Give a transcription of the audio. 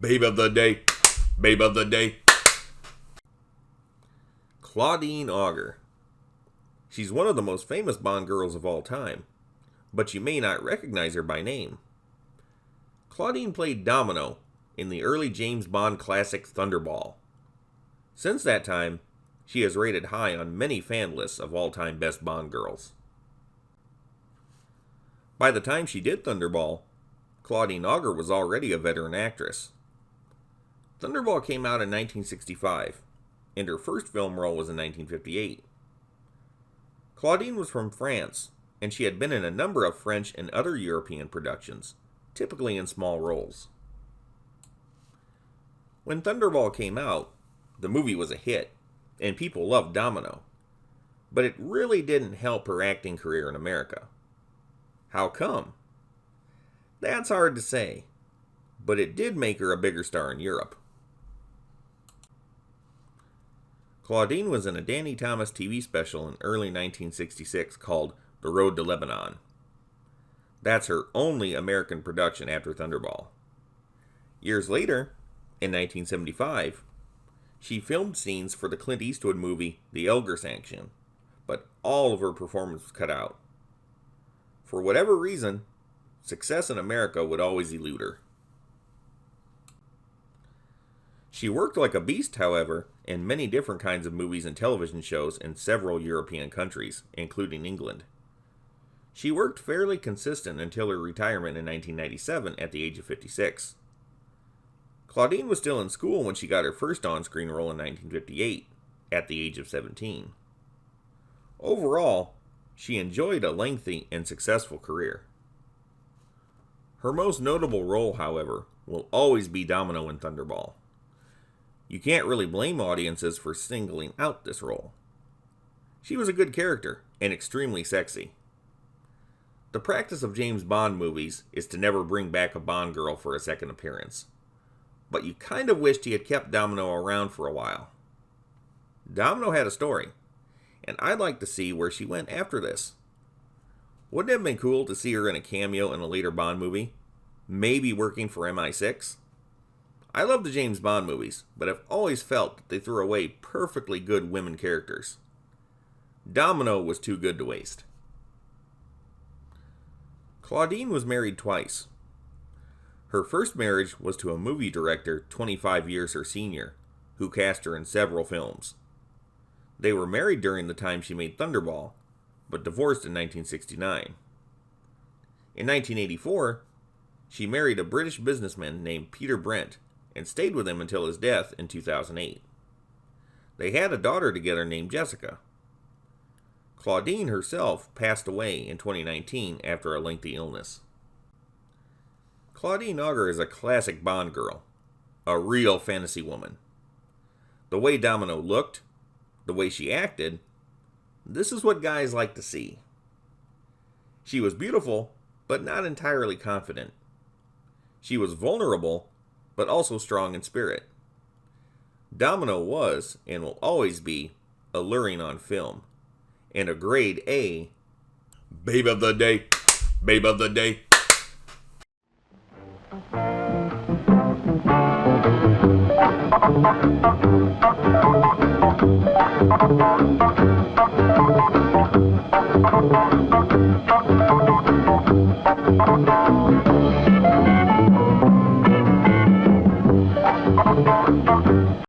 Babe of the day. Babe of the day. Claudine Auger. She's one of the most famous Bond girls of all time, but you may not recognize her by name. Claudine played Domino in the early James Bond classic Thunderball. Since that time, she has rated high on many fan lists of all-time best Bond girls. By the time she did Thunderball, Claudine Auger was already a veteran actress. Thunderball came out in 1965, and her first film role was in 1958. Claudine was from France, and she had been in a number of French and other European productions, typically in small roles. When Thunderball came out, the movie was a hit, and people loved Domino, but it really didn't help her acting career in America. How come? That's hard to say, but it did make her a bigger star in Europe. Claudine was in a Danny Thomas TV special in early 1966 called The Road to Lebanon. That's her only American production after Thunderball. Years later, in 1975, she filmed scenes for the Clint Eastwood movie The Auger Sanction, but all of her performance was cut out. For whatever reason, success in America would always elude her. She worked like a beast, however, in many different kinds of movies and television shows in several European countries, including England. She worked fairly consistent until her retirement in 1997 at the age of 56. Claudine was still in school when she got her first on-screen role in 1958, at the age of 17. Overall, she enjoyed a lengthy and successful career. Her most notable role, however, will always be Domino in Thunderball. You can't really blame audiences for singling out this role. She was a good character and extremely sexy. The practice of James Bond movies is to never bring back a Bond girl for a second appearance, but you kind of wished he had kept Domino around for a while. Domino had a story, and I'd like to see where she went after this. Wouldn't it have been cool to see her in a cameo in a later Bond movie? Maybe working for MI6? I love the James Bond movies, but I've always felt that they threw away perfectly good women characters. Domino was too good to waste. Claudine was married twice. Her first marriage was to a movie director 25 years her senior, who cast her in several films. They were married during the time she made Thunderball, but divorced in 1969. In 1984, she married a British businessman named Peter Brent and stayed with him until his death in 2008. They had a daughter together named Jessica. Claudine herself passed away in 2019 after a lengthy illness. Claudine Auger is a classic Bond girl, a real fantasy woman. The way Domino looked, the way she acted, this is what guys like to see. She was beautiful, but not entirely confident. She was vulnerable, but also strong in spirit. Domino was, and will always be, alluring on film, and a grade A Babe of the Day. Babe of the Day.